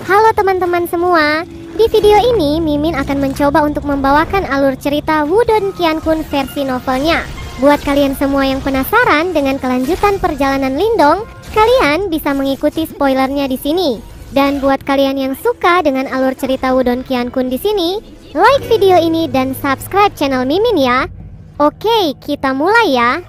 Halo teman-teman semua, di video ini Mimin akan mencoba untuk membawakan alur cerita Wudong Qiankun versi novelnya. Buat kalian semua yang penasaran dengan kelanjutan perjalanan Lindong, kalian bisa mengikuti spoilernya di sini. Dan buat kalian yang suka dengan alur cerita Wudong Qiankun di sini, like video ini dan subscribe channel Mimin ya. Oke, kita mulai ya.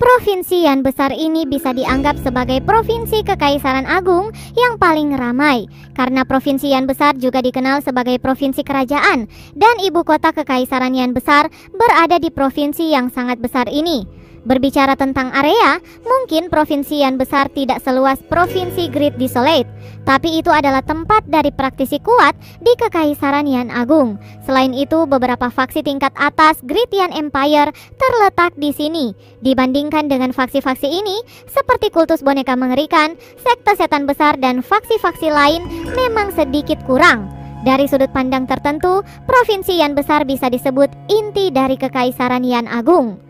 Provinsi Yan besar ini bisa dianggap sebagai provinsi Kekaisaran Agung yang paling ramai, karena provinsi Yan besar juga dikenal sebagai provinsi kerajaan, dan ibu kota Kekaisaran Yan besar berada di provinsi yang sangat besar ini. Berbicara tentang area, mungkin provinsi Yan besar tidak seluas provinsi Great Desolate, tapi itu adalah tempat dari praktisi kuat di Kekaisaran Yan Agung. Selain itu, beberapa faksi tingkat atas Great Yan Empire terletak di sini. Dibandingkan dengan faksi-faksi ini, seperti kultus boneka mengerikan, sekte setan besar, dan faksi-faksi lain memang sedikit kurang. Dari sudut pandang tertentu, provinsi Yan besar bisa disebut inti dari Kekaisaran Yan Agung.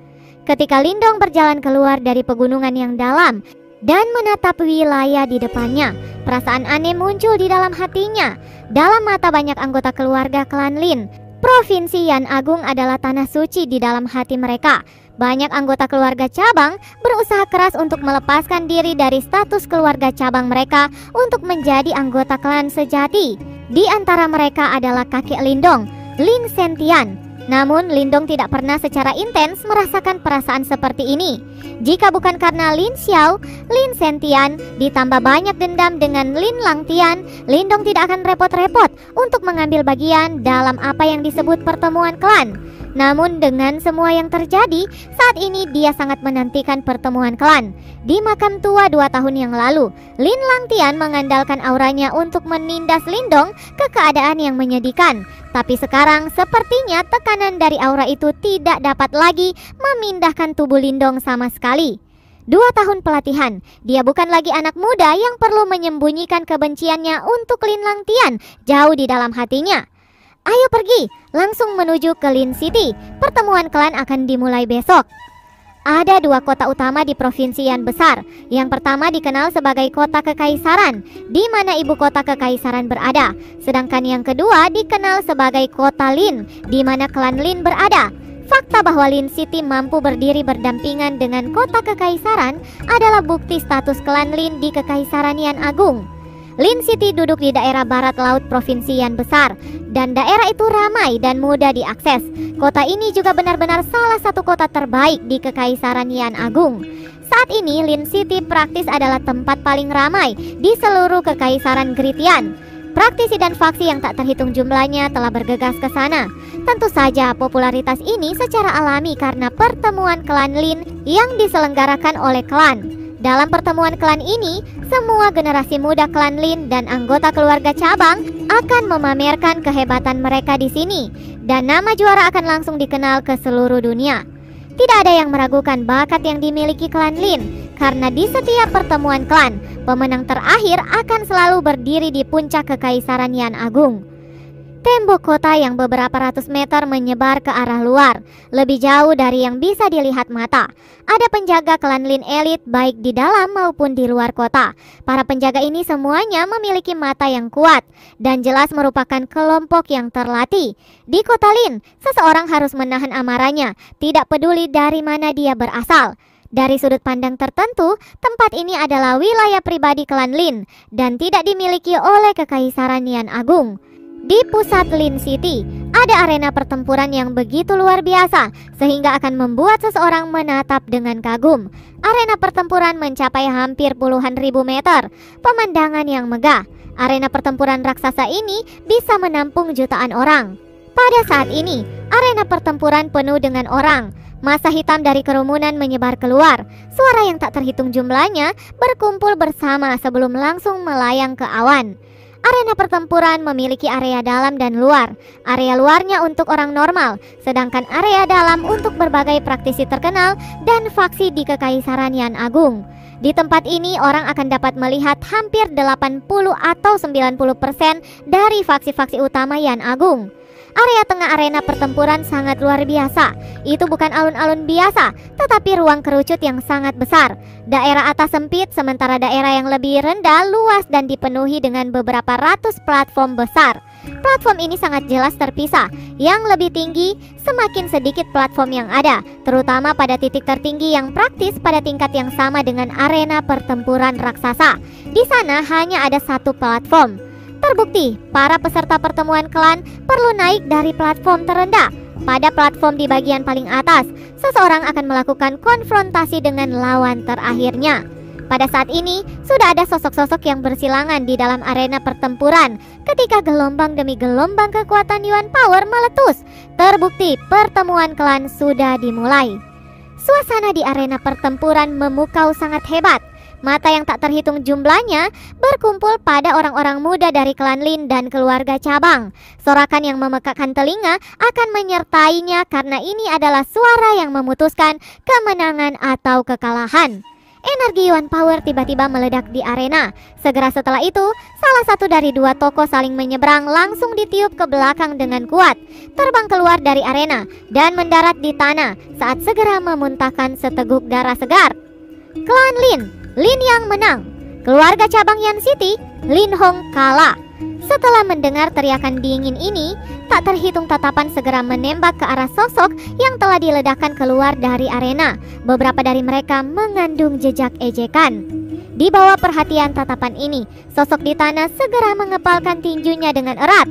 Ketika Lindong berjalan keluar dari pegunungan yang dalam dan menatap wilayah di depannya, perasaan aneh muncul di dalam hatinya. Dalam mata banyak anggota keluarga klan Lin, provinsi Yan Agung adalah tanah suci di dalam hati mereka. Banyak anggota keluarga cabang berusaha keras untuk melepaskan diri dari status keluarga cabang mereka untuk menjadi anggota klan sejati. Di antara mereka adalah kakek Lindong, Lin Sentian. Namun Lindong tidak pernah secara intens merasakan perasaan seperti ini. Jika bukan karena Lin Xiao, Lin Sentian ditambah banyak dendam dengan Lin Langtian, Lindong tidak akan repot-repot untuk mengambil bagian dalam apa yang disebut pertemuan klan. Namun dengan semua yang terjadi, saat ini dia sangat menantikan pertemuan klan. Di makam tua 2 tahun yang lalu, Lin Langtian mengandalkan auranya untuk menindas Lindong ke keadaan yang menyedihkan. Tapi sekarang sepertinya tekanan dari aura itu tidak dapat lagi memindahkan tubuh Lindong sama sekali. 2 tahun pelatihan, dia bukan lagi anak muda yang perlu menyembunyikan kebenciannya untuk Lin Langtian jauh di dalam hatinya. Ayo pergi, langsung menuju ke Lin City. Pertemuan klan akan dimulai besok. Ada 2 kota utama di provinsi Yan besar. Yang pertama dikenal sebagai kota Kekaisaran, di mana ibu kota Kekaisaran berada. Sedangkan yang kedua dikenal sebagai kota Lin, di mana klan Lin berada. Fakta bahwa Lin City mampu berdiri berdampingan dengan kota Kekaisaran adalah bukti status klan Lin di Kekaisaran Yan Agung. Lin City duduk di daerah barat laut provinsi Yan besar, dan daerah itu ramai dan mudah diakses. Kota ini juga benar-benar salah satu kota terbaik di Kekaisaran Yan Agung. Saat ini Lin City praktis adalah tempat paling ramai di seluruh Kekaisaran Great Yan. Praktisi dan faksi yang tak terhitung jumlahnya telah bergegas ke sana. Tentu saja popularitas ini secara alami karena pertemuan klan Lin yang diselenggarakan oleh klan. Dalam pertemuan klan ini, semua generasi muda klan Lin dan anggota keluarga cabang akan memamerkan kehebatan mereka di sini, dan nama juara akan langsung dikenal ke seluruh dunia. Tidak ada yang meragukan bakat yang dimiliki klan Lin, karena di setiap pertemuan klan, pemenang terakhir akan selalu berdiri di puncak Kekaisaran Yan Agung. Tembok kota yang beberapa ratus meter menyebar ke arah luar, lebih jauh dari yang bisa dilihat mata. Ada penjaga klan Lin elit baik di dalam maupun di luar kota. Para penjaga ini semuanya memiliki mata yang kuat dan jelas merupakan kelompok yang terlatih. Di kota Lin, seseorang harus menahan amarahnya, tidak peduli dari mana dia berasal. Dari sudut pandang tertentu, tempat ini adalah wilayah pribadi klan Lin dan tidak dimiliki oleh Kekaisaran Yan Agung. Di pusat Lin City, ada arena pertempuran yang begitu luar biasa sehingga akan membuat seseorang menatap dengan kagum. Arena pertempuran mencapai hampir puluhan ribu meter, pemandangan yang megah. Arena pertempuran raksasa ini bisa menampung jutaan orang. Pada saat ini, arena pertempuran penuh dengan orang. Massa hitam dari kerumunan menyebar keluar. Suara yang tak terhitung jumlahnya berkumpul bersama sebelum langsung melayang ke awan. Arena pertempuran memiliki area dalam dan luar. Area luarnya untuk orang normal, sedangkan area dalam untuk berbagai praktisi terkenal dan faksi di Kekaisaran Yan Agung. Di tempat ini orang akan dapat melihat hampir 80 atau 90% dari faksi-faksi utama Yan Agung. Area tengah arena pertempuran sangat luar biasa. Itu bukan alun-alun biasa, tetapi ruang kerucut yang sangat besar. Daerah atas sempit, sementara daerah yang lebih rendah luas dan dipenuhi dengan beberapa ratus platform besar. Platform ini sangat jelas terpisah. Yang lebih tinggi, semakin sedikit platform yang ada, terutama pada titik tertinggi yang praktis pada tingkat yang sama dengan arena pertempuran raksasa. Di sana hanya ada satu platform. Terbukti, para peserta pertemuan klan perlu naik dari platform terendah. Pada platform di bagian paling atas, seseorang akan melakukan konfrontasi dengan lawan terakhirnya. Pada saat ini, sudah ada sosok-sosok yang bersilangan di dalam arena pertempuran ketika gelombang demi gelombang kekuatan Yuan Power meletus. Terbukti, pertemuan klan sudah dimulai. Suasana di arena pertempuran memukau sangat hebat. Mata yang tak terhitung jumlahnya berkumpul pada orang-orang muda dari klan Lin dan keluarga cabang. Sorakan yang memekakkan telinga akan menyertainya karena ini adalah suara yang memutuskan kemenangan atau kekalahan. Energi Yuan Power tiba-tiba meledak di arena. Segera setelah itu, salah satu dari dua tokoh saling menyeberang langsung ditiup ke belakang dengan kuat, terbang keluar dari arena dan mendarat di tanah saat segera memuntahkan seteguk darah segar. Klan Lin yang menang. Keluarga cabang Yan City, Lin Hong kalah. Setelah mendengar teriakan dingin ini, tak terhitung tatapan segera menembak ke arah sosok yang telah diledakkan keluar dari arena. Beberapa dari mereka mengandung jejak ejekan. Di bawah perhatian tatapan ini, sosok di tanah segera mengepalkan tinjunya dengan erat.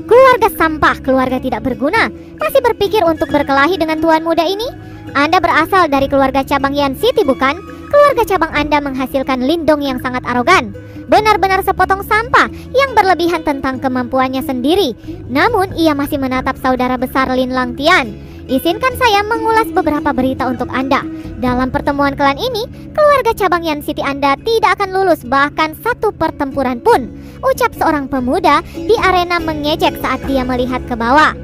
Keluarga sampah, keluarga tidak berguna, masih berpikir untuk berkelahi dengan tuan muda ini? Anda berasal dari keluarga cabang Yan City, bukan? Keluarga cabang Anda menghasilkan Lindong yang sangat arogan. Benar-benar sepotong sampah yang berlebihan tentang kemampuannya sendiri. Namun ia masih menatap saudara besar Lin Langtian. Izinkan saya mengulas beberapa berita untuk Anda. Dalam pertemuan klan ini, keluarga cabang Yan City Anda tidak akan lulus bahkan satu pertempuran pun, ucap seorang pemuda di arena mengejek saat dia melihat ke bawah.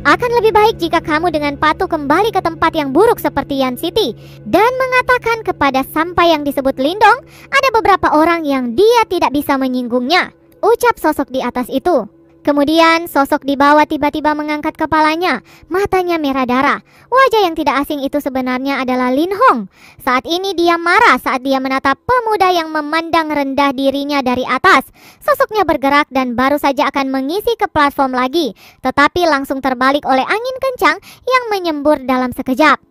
Akan lebih baik jika kamu dengan patuh kembali ke tempat yang buruk seperti Yan City dan mengatakan kepada sampai yang disebut Lindong, ada beberapa orang yang dia tidak bisa menyinggungnya, ucap sosok di atas itu. Kemudian sosok di bawah tiba-tiba mengangkat kepalanya, matanya merah darah. Wajah yang tidak asing itu sebenarnya adalah Lin Hong. Saat ini dia marah saat dia menatap pemuda yang memandang rendah dirinya dari atas. Sosoknya bergerak dan baru saja akan mengisi ke platform lagi, tetapi langsung terbalik oleh angin kencang yang menyembur dalam sekejap.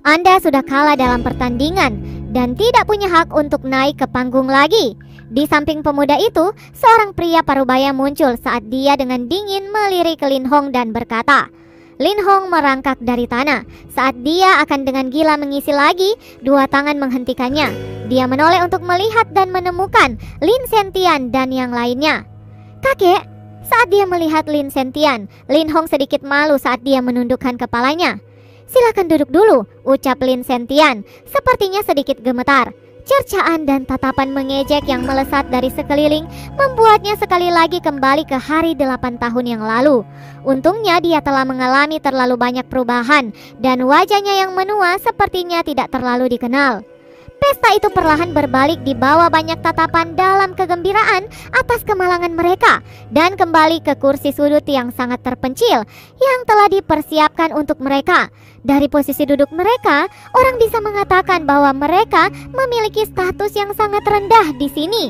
Anda sudah kalah dalam pertandingan dan tidak punya hak untuk naik ke panggung lagi. Di samping pemuda itu, seorang pria parubaya muncul saat dia dengan dingin melirik Lin Hong dan berkata. Lin Hong merangkak dari tanah. Saat dia akan dengan gila mengisi lagi, dua tangan menghentikannya. Dia menoleh untuk melihat dan menemukan Lin Sentian dan yang lainnya. Kakek, saat dia melihat Lin Sentian, Lin Hong sedikit malu saat dia menundukkan kepalanya. Silakan duduk dulu, ucap Lin Sentian, sepertinya sedikit gemetar. Cercaan dan tatapan mengejek yang melesat dari sekeliling membuatnya sekali lagi kembali ke hari 8 tahun yang lalu. Untungnya dia telah mengalami terlalu banyak perubahan dan wajahnya yang menua sepertinya tidak terlalu dikenal. Pesta itu perlahan berbalik di bawah banyak tatapan dalam kegembiraan atas kemalangan mereka dan kembali ke kursi sudut yang sangat terpencil yang telah dipersiapkan untuk mereka. Dari posisi duduk mereka, orang bisa mengatakan bahwa mereka memiliki status yang sangat rendah di sini.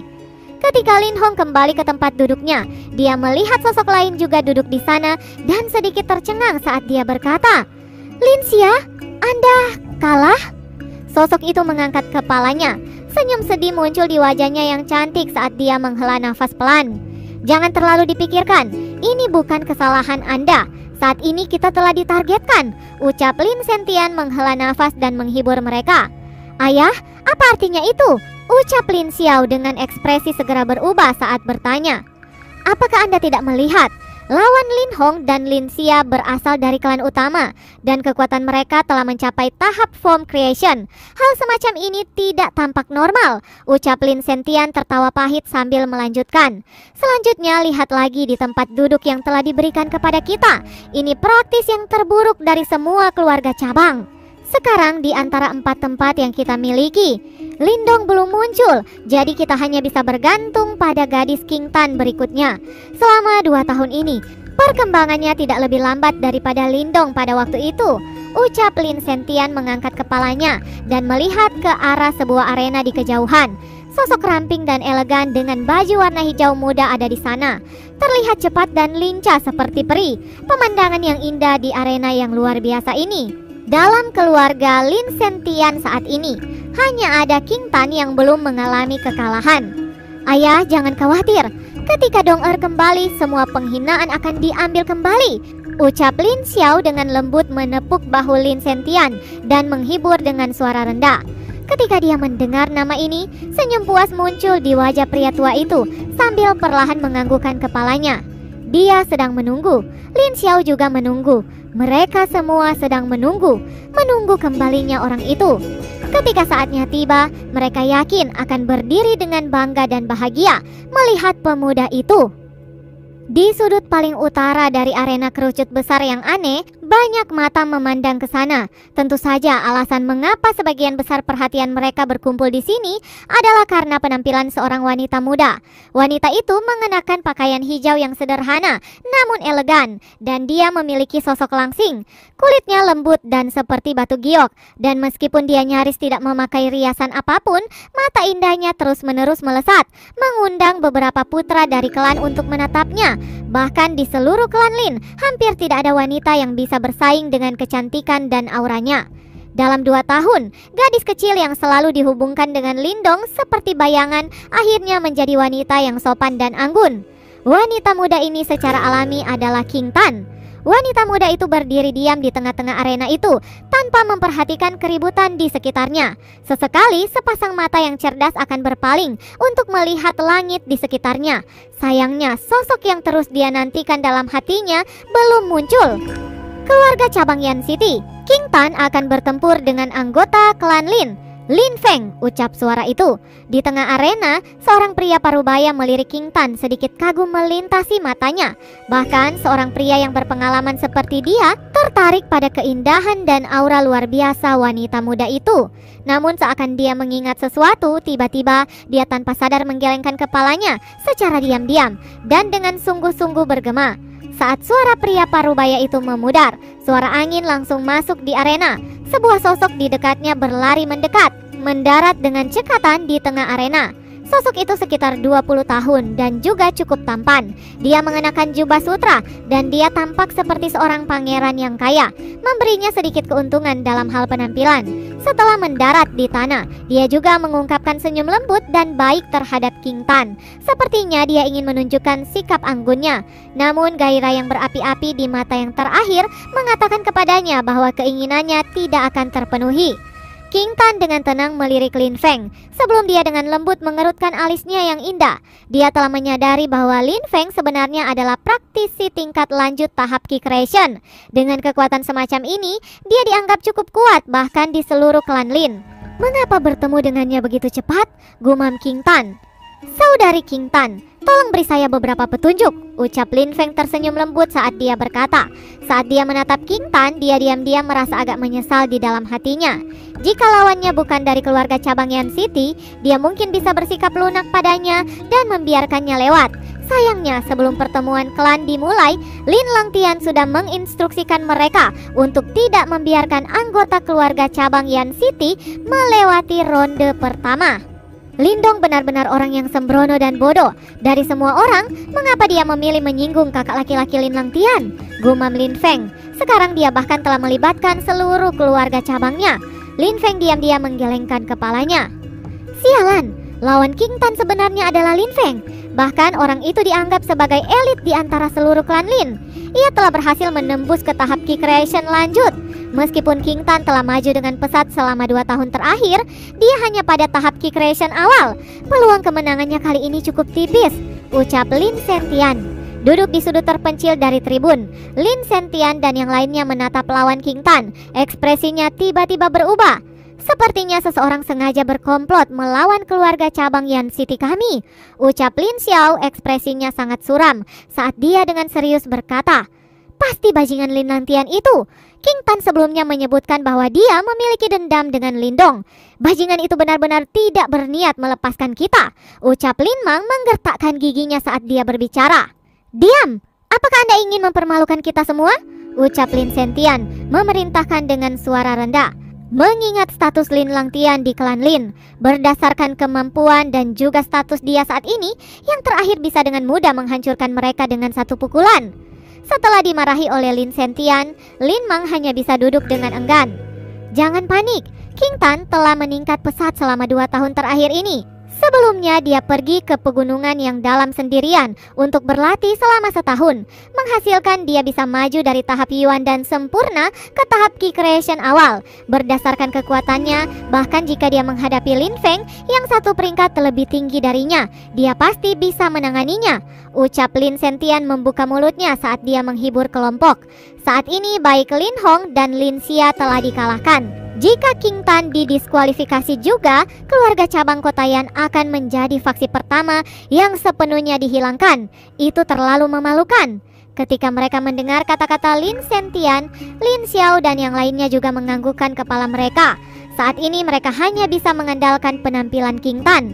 Ketika Lin Hong kembali ke tempat duduknya, dia melihat sosok lain juga duduk di sana dan sedikit tercengang saat dia berkata, "Lin Xia, Anda kalah?" Sosok itu mengangkat kepalanya. Senyum sedih muncul di wajahnya yang cantik saat dia menghela nafas pelan. Jangan terlalu dipikirkan, ini bukan kesalahan Anda. Saat ini kita telah ditargetkan, ucap Lin Sentian menghela nafas dan menghibur mereka. Ayah, apa artinya itu? Ucap Lin Xiao dengan ekspresi segera berubah saat bertanya. Apakah Anda tidak melihat? Lawan Lin Hong dan Lin Xia berasal dari klan utama dan kekuatan mereka telah mencapai tahap form creation. Hal semacam ini tidak tampak normal, ucap Lin Sentian tertawa pahit sambil melanjutkan. Selanjutnya lihat lagi di tempat duduk yang telah diberikan kepada kita. Ini praktis yang terburuk dari semua keluarga cabang. Sekarang di antara 4 tempat yang kita miliki, Lindong belum muncul, jadi kita hanya bisa bergantung pada gadis King Tan berikutnya. Selama 2 tahun ini, Perkembangannya tidak lebih lambat daripada Lindong pada waktu itu, ucap Lin Sentian mengangkat kepalanya dan melihat ke arah sebuah arena di kejauhan. Sosok ramping dan elegan dengan baju warna hijau muda ada di sana. Terlihat cepat dan lincah seperti peri. Pemandangan yang indah di arena yang luar biasa ini. Dalam keluarga Lin Sentian saat ini, hanya ada King Tan yang belum mengalami kekalahan. Ayah, jangan khawatir. Ketika Dong-er kembali, semua penghinaan akan diambil kembali, ucap Lin Xiao dengan lembut menepuk bahu Lin Sentian dan menghibur dengan suara rendah. Ketika dia mendengar nama ini, senyum puas muncul di wajah pria tua itu sambil perlahan menganggukkan kepalanya. Dia sedang menunggu. Lin Xiao juga menunggu. Mereka semua sedang menunggu kembalinya orang itu. Ketika saatnya tiba, mereka yakin akan berdiri dengan bangga dan bahagia melihat pemuda itu. Di sudut paling utara dari arena kerucut besar yang aneh, banyak mata memandang ke sana. Tentu saja alasan mengapa sebagian besar perhatian mereka berkumpul di sini adalah karena penampilan seorang wanita muda. Wanita itu mengenakan pakaian hijau yang sederhana namun elegan, dan dia memiliki sosok langsing. Kulitnya lembut dan seperti batu giok, dan meskipun dia nyaris tidak memakai riasan apapun, mata indahnya terus-menerus melesat, mengundang beberapa putra dari klan untuk menatapnya. Bahkan di seluruh klan Lin, hampir tidak ada wanita yang bisa bersaing dengan kecantikan dan auranya. Dalam 2 tahun, gadis kecil yang selalu dihubungkan dengan Lindong seperti bayangan akhirnya menjadi wanita yang sopan dan anggun. Wanita muda ini secara alami adalah King Tan. Wanita muda itu berdiri diam di tengah-tengah arena itu tanpa memperhatikan keributan di sekitarnya. Sesekali sepasang mata yang cerdas akan berpaling untuk melihat langit di sekitarnya. Sayangnya sosok yang terus dia nantikan dalam hatinya belum muncul. Keluarga cabang Yan City. King Tan akan bertempur dengan anggota klan Lin. Lin Feng, ucap suara itu. Di tengah arena, seorang pria parubaya melirik King Tan, sedikit kagum melintasi matanya. Bahkan seorang pria yang berpengalaman seperti dia tertarik pada keindahan dan aura luar biasa wanita muda itu. Namun seakan dia mengingat sesuatu, tiba-tiba dia tanpa sadar menggelengkan kepalanya secara diam-diam dan dengan sungguh-sungguh bergema. Saat suara pria parubaya itu memudar, suara angin langsung masuk di arena. Sebuah sosok di dekatnya berlari mendekat, mendarat dengan cekatan di tengah arena. Sosok itu sekitar 20 tahun dan juga cukup tampan. Dia mengenakan jubah sutra dan dia tampak seperti seorang pangeran yang kaya, memberinya sedikit keuntungan dalam hal penampilan. Setelah mendarat di tanah, dia juga mengungkapkan senyum lembut dan baik terhadap King Tan. Sepertinya dia ingin menunjukkan sikap anggunnya. Namun gairah yang berapi-api di mata yang terakhir mengatakan kepadanya bahwa keinginannya tidak akan terpenuhi. King Tan dengan tenang melirik Lin Feng sebelum dia dengan lembut mengerutkan alisnya yang indah. Dia telah menyadari bahwa Lin Feng sebenarnya adalah praktisi tingkat lanjut tahap Ki Creation. Dengan kekuatan semacam ini, dia dianggap cukup kuat bahkan di seluruh klan Lin. Mengapa bertemu dengannya begitu cepat? Gumam King Tan. Saudari King Tan, tolong beri saya beberapa petunjuk, ucap Lin Feng tersenyum lembut saat dia berkata. Saat dia menatap King Tan, dia diam-diam merasa agak menyesal di dalam hatinya. Jika lawannya bukan dari keluarga cabang Yan City, dia mungkin bisa bersikap lunak padanya dan membiarkannya lewat. Sayangnya sebelum pertemuan klan dimulai, Lin Langtian sudah menginstruksikan mereka untuk tidak membiarkan anggota keluarga cabang Yan City melewati ronde pertama. Lindong benar-benar orang yang sembrono dan bodoh. Dari semua orang, mengapa dia memilih menyinggung kakak laki-laki Lin Langtian? Gumam Lin Feng. Sekarang dia bahkan telah melibatkan seluruh keluarga cabangnya. Lin Feng diam-diam menggelengkan kepalanya. Sialan, lawan King Tan sebenarnya adalah Lin Feng. Bahkan orang itu dianggap sebagai elit di antara seluruh klan Lin. Ia telah berhasil menembus ke tahap Ki Creation lanjut. Meskipun King Tan telah maju dengan pesat selama 2 tahun terakhir, dia hanya pada tahap Ki Creation awal. Peluang kemenangannya kali ini cukup tipis, ucap Lin Sentian. Duduk di sudut terpencil dari tribun, Lin Sentian dan yang lainnya menatap lawan King Tan. Ekspresinya tiba-tiba berubah. Sepertinya seseorang sengaja berkomplot melawan keluarga cabang Yan City kami, ucap Lin Xiao. Ekspresinya sangat suram saat dia dengan serius berkata, pasti bajingan Lin Langtian itu. King Tan sebelumnya menyebutkan bahwa dia memiliki dendam dengan Lindong. Bajingan itu benar-benar tidak berniat melepaskan kita, ucap Lin Mang menggertakkan giginya saat dia berbicara. Diam, Apakah Anda ingin mempermalukan kita semua? Ucap Lin Sentian memerintahkan dengan suara rendah. Mengingat status Lin Langtian di klan Lin, berdasarkan kemampuan dan juga status dia saat ini, yang terakhir bisa dengan mudah menghancurkan mereka dengan satu pukulan. Setelah dimarahi oleh Lin Sentian, Lin Mang hanya bisa duduk dengan enggan. Jangan panik, King Tan telah meningkat pesat selama 2 tahun terakhir ini. Sebelumnya dia pergi ke pegunungan yang dalam sendirian untuk berlatih selama setahun, menghasilkan dia bisa maju dari tahap Yuan dan sempurna ke tahap Ki Creation awal. Berdasarkan kekuatannya, bahkan jika dia menghadapi Lin Feng yang satu peringkat lebih tinggi darinya, dia pasti bisa menanganinya. Ucap Lin Sentian membuka mulutnya saat dia menghibur kelompok. Saat ini baik Lin Hong dan Lin Xia telah dikalahkan. Jika King Tan didiskualifikasi juga, keluarga cabang Kotayan akan menjadi faksi pertama yang sepenuhnya dihilangkan. Itu terlalu memalukan. Ketika mereka mendengar kata-kata Lin Sentian, Lin Xiao dan yang lainnya juga menganggukkan kepala mereka. Saat ini mereka hanya bisa mengandalkan penampilan King Tan.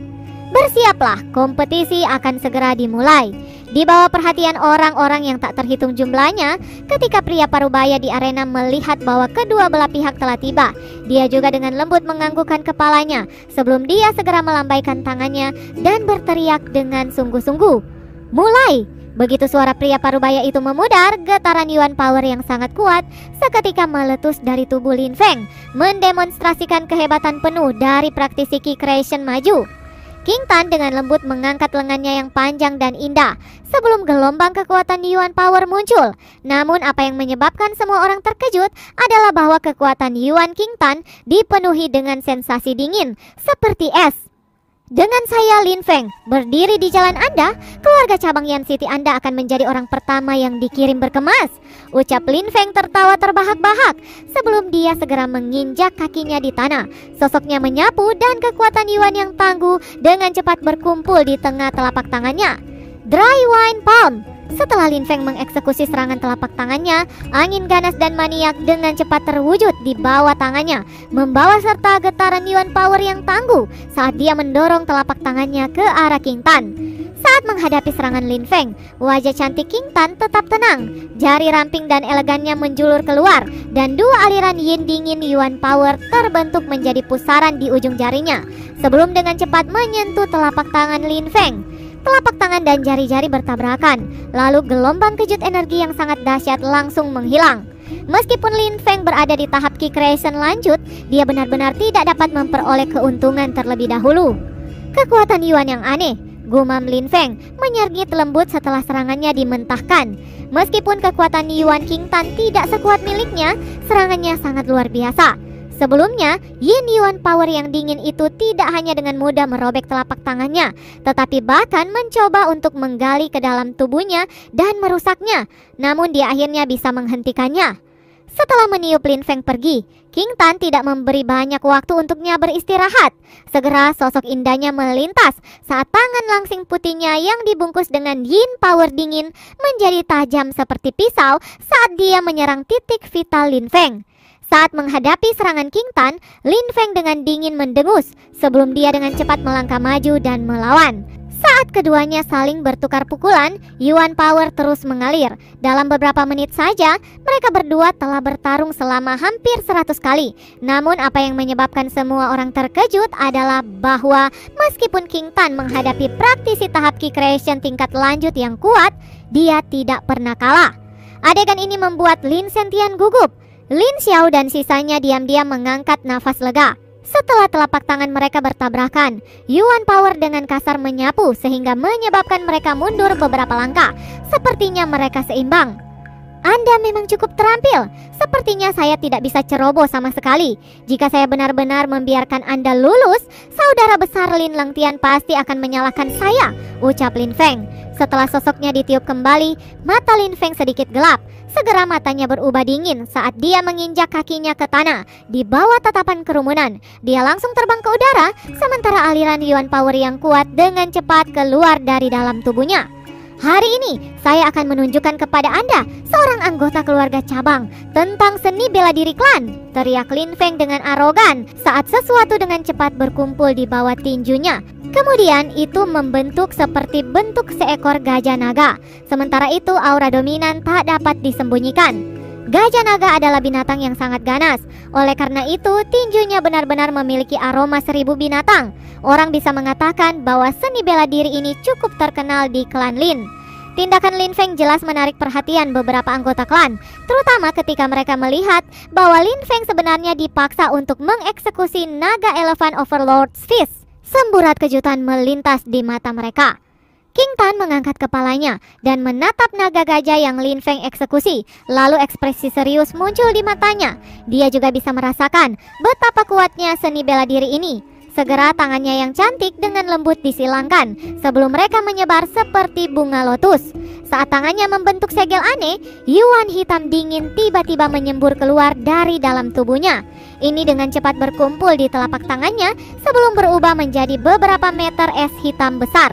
Bersiaplah, kompetisi akan segera dimulai. Di bawah perhatian orang-orang yang tak terhitung jumlahnya, ketika pria parubaya di arena melihat bahwa kedua belah pihak telah tiba, dia juga dengan lembut menganggukkan kepalanya sebelum dia segera melambaikan tangannya dan berteriak dengan sungguh-sungguh. Mulai! Begitu suara pria parubaya itu memudar, getaran Yuan Power yang sangat kuat seketika meletus dari tubuh Lin Feng, mendemonstrasikan kehebatan penuh dari praktisi Ki Creation maju. King Tan dengan lembut mengangkat lengannya yang panjang dan indah sebelum gelombang kekuatan Yuan Power muncul. Namun apa yang menyebabkan semua orang terkejut adalah bahwa kekuatan Yuan King Tan dipenuhi dengan sensasi dingin seperti es. Dengan saya Lin Feng berdiri di jalan Anda, keluarga cabang Yan City Anda akan menjadi orang pertama yang dikirim berkemas. Ucap Lin Feng tertawa terbahak-bahak sebelum dia segera menginjak kakinya di tanah. Sosoknya menyapu dan kekuatan Yuan yang tangguh dengan cepat berkumpul di tengah telapak tangannya. Dry Wine Palm. Setelah Lin Feng mengeksekusi serangan telapak tangannya, angin ganas dan maniak dengan cepat terwujud di bawah tangannya, membawa serta getaran Yuan Power yang tangguh saat dia mendorong telapak tangannya ke arah King Tan. Saat menghadapi serangan Lin Feng, wajah cantik King Tan tetap tenang. Jari ramping dan elegannya menjulur keluar, dan dua aliran yin dingin Yuan Power terbentuk menjadi pusaran di ujung jarinya, sebelum dengan cepat menyentuh telapak tangan Lin Feng. Telapak tangan dan jari-jari bertabrakan, lalu gelombang kejut energi yang sangat dahsyat langsung menghilang. Meskipun Lin Feng berada di tahap Ki Creation lanjut, dia benar-benar tidak dapat memperoleh keuntungan terlebih dahulu. Kekuatan Yuan yang aneh, gumam Lin Feng menyergit lembut setelah serangannya dimentahkan. Meskipun kekuatan Yuan King Tan tidak sekuat miliknya, serangannya sangat luar biasa. Sebelumnya, Yin Yuan Power yang dingin itu tidak hanya dengan mudah merobek telapak tangannya, tetapi bahkan mencoba untuk menggali ke dalam tubuhnya dan merusaknya. Namun dia akhirnya bisa menghentikannya. Setelah meniup Lin Feng pergi, King Tan tidak memberi banyak waktu untuknya beristirahat. Segera sosok indahnya melintas saat tangan langsing putihnya yang dibungkus dengan Yin Power dingin menjadi tajam seperti pisau saat dia menyerang titik vital Lin Feng. Saat menghadapi serangan King Tan, Lin Feng dengan dingin mendengus sebelum dia dengan cepat melangkah maju dan melawan. Saat keduanya saling bertukar pukulan, Yuan Power terus mengalir. Dalam beberapa menit saja, mereka berdua telah bertarung selama hampir 100 kali. Namun apa yang menyebabkan semua orang terkejut adalah bahwa meskipun King Tan menghadapi praktisi tahap Ki Creation tingkat lanjut yang kuat, dia tidak pernah kalah. Adegan ini membuat Lin Sentian gugup. Lin Xiao dan sisanya diam-diam mengangkat nafas lega. Setelah telapak tangan mereka bertabrakan, Yuan Power dengan kasar menyapu sehingga menyebabkan mereka mundur beberapa langkah. Sepertinya mereka seimbang. Anda memang cukup terampil. Sepertinya saya tidak bisa ceroboh sama sekali. Jika saya benar-benar membiarkan Anda lulus, saudara besar Lin Langtian pasti akan menyalahkan saya, ucap Lin Feng. Setelah sosoknya ditiup kembali, mata Lin Feng sedikit gelap. Segera matanya berubah dingin saat dia menginjak kakinya ke tanah. Di bawah tatapan kerumunan, dia langsung terbang ke udara, sementara aliran Yuan Power yang kuat dengan cepat keluar dari dalam tubuhnya. Hari ini, saya akan menunjukkan kepada Anda, seorang anggota keluarga cabang, tentang seni bela diri klan, teriak Lin Feng dengan arogan saat sesuatu dengan cepat berkumpul di bawah tinjunya. Kemudian itu membentuk seperti bentuk seekor gajah naga. Sementara itu aura dominan tak dapat disembunyikan. Gajah naga adalah binatang yang sangat ganas. Oleh karena itu, tinjunya benar-benar memiliki aroma 1000 binatang. Orang bisa mengatakan bahwa seni bela diri ini cukup terkenal di klan Lin. Tindakan Lin Feng jelas menarik perhatian beberapa anggota klan, terutama ketika mereka melihat bahwa Lin Feng sebenarnya dipaksa untuk mengeksekusi naga Elephant Overlord's Fist. Semburat kejutan melintas di mata mereka. King Tan mengangkat kepalanya dan menatap naga gajah yang Lin Feng eksekusi. Lalu ekspresi serius muncul di matanya. Dia juga bisa merasakan betapa kuatnya seni bela diri ini. Segera tangannya yang cantik dengan lembut disilangkan sebelum mereka menyebar seperti bunga lotus. Saat tangannya membentuk segel aneh, yuan hitam dingin tiba-tiba menyembur keluar dari dalam tubuhnya. Ini dengan cepat berkumpul di telapak tangannya sebelum berubah menjadi beberapa meter es hitam besar.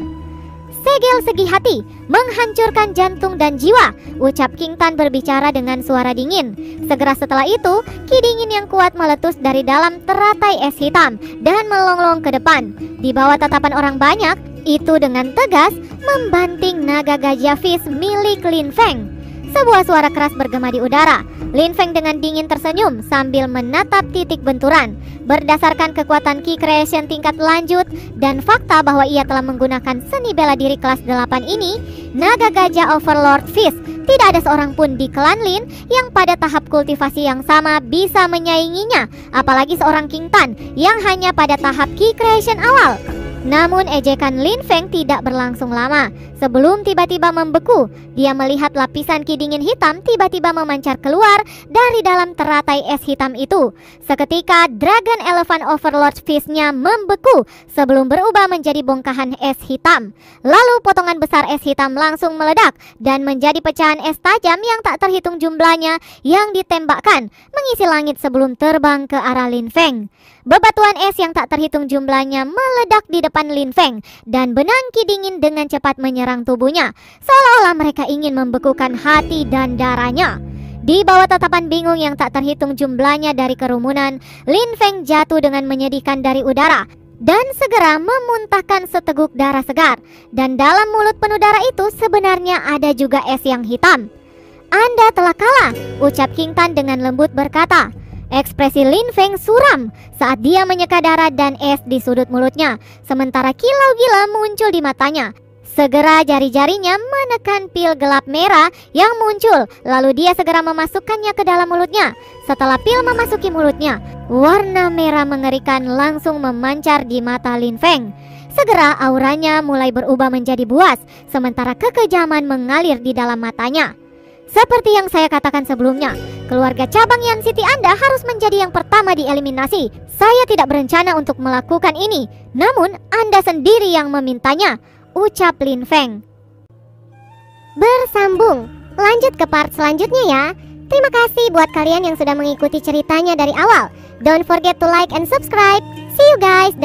Segel segi hati, menghancurkan jantung dan jiwa, ucap King Tan berbicara dengan suara dingin. Segera setelah itu, ki dingin yang kuat meletus dari dalam teratai es hitam dan melonglong ke depan. Di bawah tatapan orang banyak, itu dengan tegas membanting naga gajah Fist milik Lin Feng. Sebuah suara keras bergema di udara. Lin Feng dengan dingin tersenyum sambil menatap titik benturan. Berdasarkan kekuatan Ki Creation tingkat lanjut dan fakta bahwa ia telah menggunakan seni bela diri kelas 8 ini, naga gajah Overlord Fist tidak ada seorang pun di klan Lin yang pada tahap kultivasi yang sama bisa menyainginya, apalagi seorang King Tan yang hanya pada tahap Ki Creation awal. Namun ejekan Lin Feng tidak berlangsung lama. Sebelum tiba-tiba membeku, dia melihat lapisan ki dingin hitam tiba-tiba memancar keluar dari dalam teratai es hitam itu. Seketika Dragon Elephant Overlord Fist-nya membeku sebelum berubah menjadi bongkahan es hitam. Lalu potongan besar es hitam langsung meledak dan menjadi pecahan es tajam yang tak terhitung jumlahnya yang ditembakkan, mengisi langit sebelum terbang ke arah Lin Feng. Bebatuan es yang tak terhitung jumlahnya meledak di depan Lin Feng dan benang ki dingin dengan cepat menyerang tubuhnya, seolah-olah mereka ingin membekukan hati dan darahnya. Di bawah tatapan bingung yang tak terhitung jumlahnya dari kerumunan, Lin Feng jatuh dengan menyedihkan dari udara dan segera memuntahkan seteguk darah segar. Dan dalam mulut penuh darah itu sebenarnya ada juga es yang hitam. "Anda telah kalah," ucap King Tan dengan lembut berkata. Ekspresi Lin Feng suram saat dia menyeka darah dan es di sudut mulutnya, sementara kilau gila muncul di matanya. Segera jari-jarinya menekan pil gelap merah yang muncul, lalu dia segera memasukkannya ke dalam mulutnya. Setelah pil memasuki mulutnya, warna merah mengerikan langsung memancar di mata Lin Feng. Segera auranya mulai berubah menjadi buas, sementara kekejaman mengalir di dalam matanya. Seperti yang saya katakan sebelumnya, keluarga cabang Yan City Anda harus menjadi yang pertama dieliminasi. Saya tidak berencana untuk melakukan ini, namun Anda sendiri yang memintanya, ucap Lin Feng. Bersambung, lanjut ke part selanjutnya ya. Terima kasih buat kalian yang sudah mengikuti ceritanya dari awal. Don't forget to like and subscribe. See you guys.